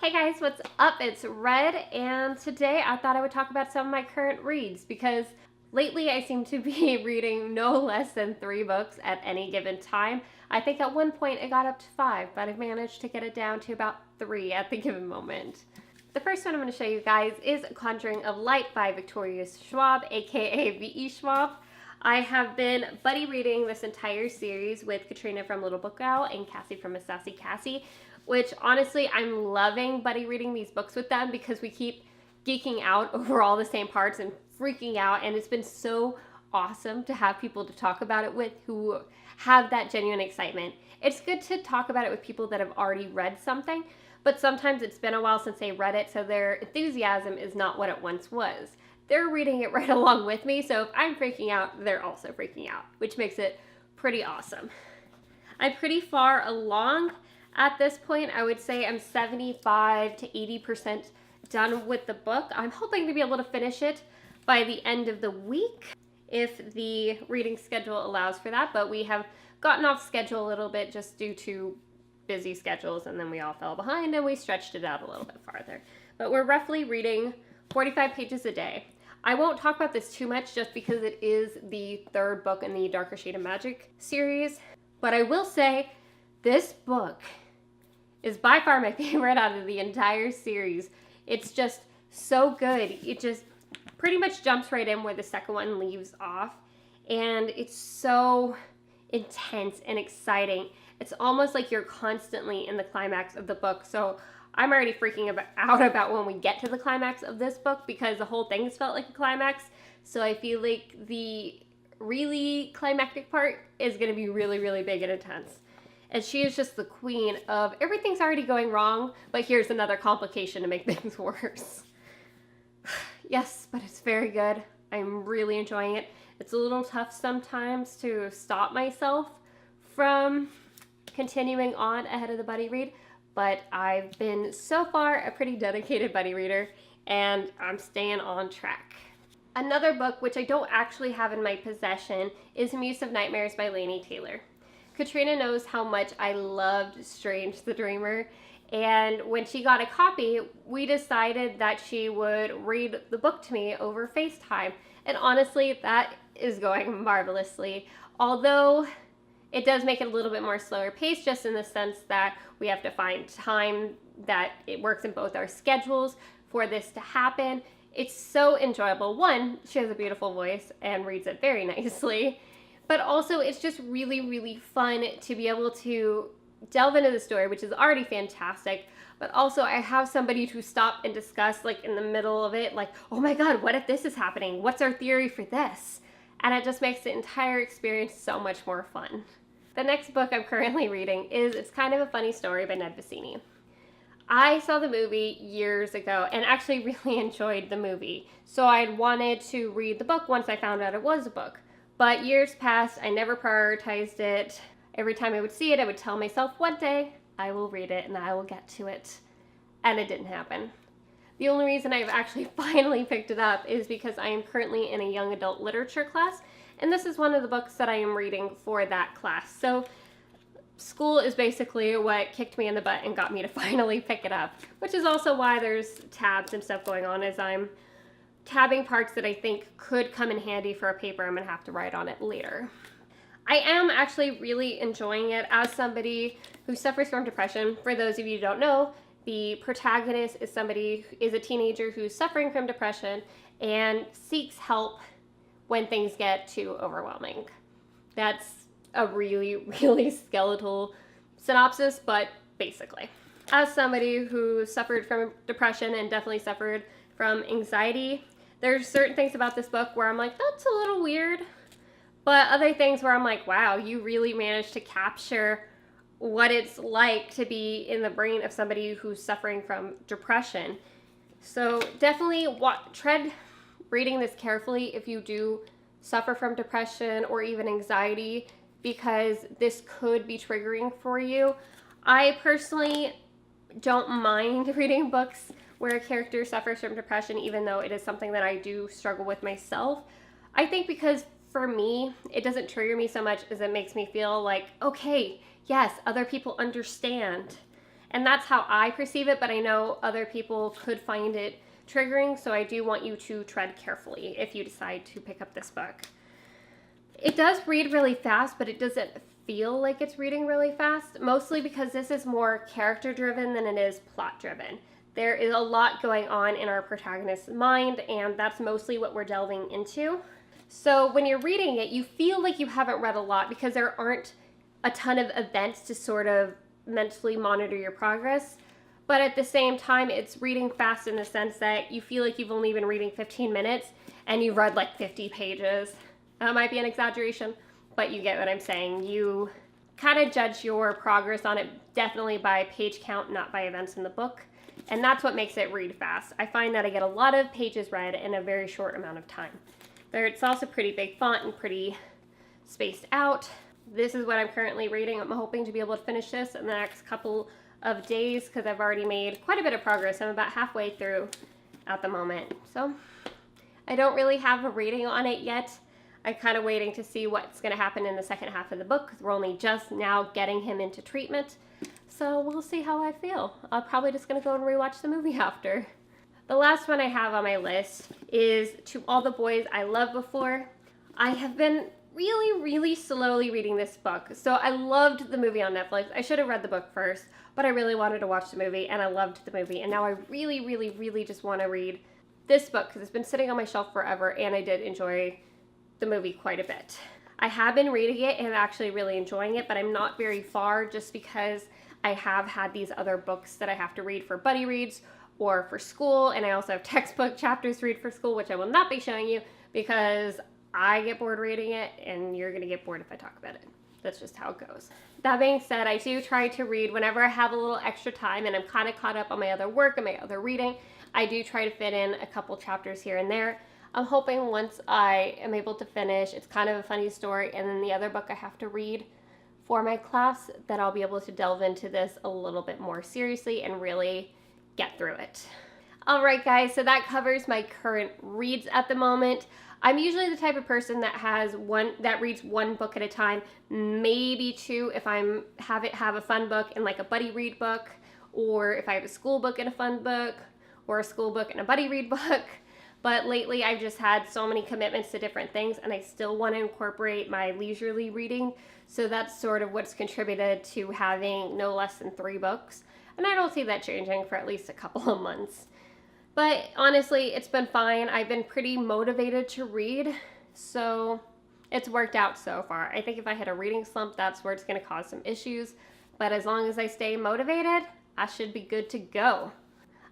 Hey guys, what's up? It's Red, and today I thought I would talk about some of my current reads because lately I seem to be reading no less than 3 books at any given time. I think at one point it got up to 5, but I've managed to get it down to about 3 at the given moment. The first one I'm going to show you guys is Conjuring of Light by Victoria Schwab, aka V.E. Schwab. I have been buddy reading this entire series with Katrina from Little Book Owl and Cassie from Miss Sassy Cassie, which honestly I'm loving buddy reading these books with them because we keep geeking out over all the same parts and freaking out, and it's been so awesome to have people to talk about it with who have that genuine excitement. It's good to talk about it with people that have already read something, but sometimes it's been a while since they read it, so their enthusiasm is not what it once was. They're reading it right along with me, so if I'm freaking out, they're also freaking out, which makes it pretty awesome. I'm pretty far along at this point. I would say I'm 75 to 80% done with the book. I'm hoping to be able to finish it by the end of the week if the reading schedule allows for that, but we have gotten off schedule a little bit just due to busy schedules, and then we all fell behind and we stretched it out a little bit farther. But we're roughly reading 45 pages a day. I won't talk about this too much just because it is the 3rd book in the Darker Shade of Magic series, but I will say this book is by far my favorite out of the entire series. It's just so good. It just pretty much jumps right in where the second one leaves off, and it's so intense and exciting. It's almost like you're constantly in the climax of the book, so I'm already freaking out about when we get to the climax of this book because the whole thing's felt like a climax, so I feel like the really climactic part is going to be really, really big and intense. And she is just the queen of everything's already going wrong, but here's another complication to make things worse. Yes, but it's very good. I'm really enjoying it. It's a little tough sometimes to stop myself from continuing on ahead of the buddy read, but I've been so far a pretty dedicated buddy reader, and I'm staying on track. Another book, which I don't actually have in my possession, is Muse of Nightmares by Laini Taylor. Katrina knows how much I loved Strange the Dreamer, and when she got a copy, we decided that she would read the book to me over FaceTime, and honestly, that is going marvelously. Although it does make it a little bit more slower paced, just in the sense that we have to find time that it works in both our schedules for this to happen. It's so enjoyable. One, she has a beautiful voice and reads it very nicely. But also, it's just really, really fun to be able to delve into the story, which is already fantastic. But also, I have somebody to stop and discuss, like, in the middle of it, like, oh my god, what if this is happening? What's our theory for this? And it just makes the entire experience so much more fun. The next book I'm currently reading is It's Kind of a Funny Story by Ned Vicini. I saw the movie years ago and actually really enjoyed the movie. So I'd wanted to read the book once I found out it was a book. But years passed, I never prioritized it. Every time I would see it, I would tell myself, one day I will read it and I will get to it. And it didn't happen. The only reason I've actually finally picked it up is because I am currently in a young adult literature class, and this is one of the books that I am reading for that class. So school is basically what kicked me in the butt and got me to finally pick it up, which is also why there's tabs and stuff going on as I'm tabbing parts that I think could come in handy for a paper I'm gonna have to write on it later. I am actually really enjoying it as somebody who suffers from depression. For those of you who don't know, the protagonist is a teenager who's suffering from depression and seeks help when things get too overwhelming. That's a really, really skeletal synopsis, but basically. As somebody who suffered from depression and definitely suffered from anxiety, there's certain things about this book where I'm like, that's a little weird. But other things where I'm like, wow, you really managed to capture what it's like to be in the brain of somebody who's suffering from depression. So definitely tread reading this carefully if you do suffer from depression or even anxiety, because this could be triggering for you. I personally don't mind reading books where a character suffers from depression, even though it is something that I do struggle with myself. I think because for me, it doesn't trigger me so much as it makes me feel like, okay, yes, other people understand. And that's how I perceive it, but I know other people could find it triggering, so I do want you to tread carefully if you decide to pick up this book. It does read really fast, but it doesn't feel like it's reading really fast, mostly because this is more character driven than it is plot driven. There is a lot going on in our protagonist's mind, and that's mostly what we're delving into. So when you're reading it, you feel like you haven't read a lot because there aren't a ton of events to sort of mentally monitor your progress. But at the same time, it's reading fast in the sense that you feel like you've only been reading 15 minutes and you've read like 50 pages. That might be an exaggeration, but you get what I'm saying. You kind of judge your progress on it definitely by page count, not by events in the book. And that's what makes it read fast. I find that I get a lot of pages read in a very short amount of time. It's also pretty big font and pretty spaced out. This is what I'm currently reading. I'm hoping to be able to finish this in the next couple of days because I've already made quite a bit of progress. I'm about halfway through at the moment. So I don't really have a rating on it yet. I'm kind of waiting to see what's going to happen in the second half of the book because we're only just now getting him into treatment. So we'll see how I feel. I'm probably just going to go and rewatch the movie after. The last one I have on my list is To All the Boys I Loved Before. I have been really slowly reading this book. So I loved the movie on Netflix. I should have read the book first, but I really wanted to watch the movie and I loved the movie. And now I really just want to read this book because it's been sitting on my shelf forever and I did enjoy the movie quite a bit. I have been reading it and actually really enjoying it, but I'm not very far just because I have had these other books that I have to read for buddy reads or for school, and I also have textbook chapters to read for school, which I will not be showing you because I get bored reading it and you're gonna get bored if I talk about it. That's just how it goes. That being said, I do try to read whenever I have a little extra time and I'm kind of caught up on my other work and my other reading. I do try to fit in a couple chapters here and there. I'm hoping once I am able to finish, it's kind of a funny story, and then the other book I have to read for my class, that I'll be able to delve into this a little bit more seriously and really get through it. All right, guys, so that covers my current reads at the moment. I'm usually the type of person that reads one book at a time, maybe two if have a fun book and like a buddy read book, or if I have a school book and a fun book, or a school book and a buddy read book. But lately I've just had so many commitments to different things and I still want to incorporate my leisurely reading. So that's sort of what's contributed to having no less than 3 books. And I don't see that changing for at least a couple of months. But honestly, it's been fine. I've been pretty motivated to read, so it's worked out so far. I think if I hit a reading slump, that's where it's going to cause some issues. But as long as I stay motivated, I should be good to go.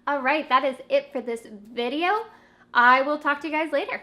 All right, that is it for this video. I will talk to you guys later.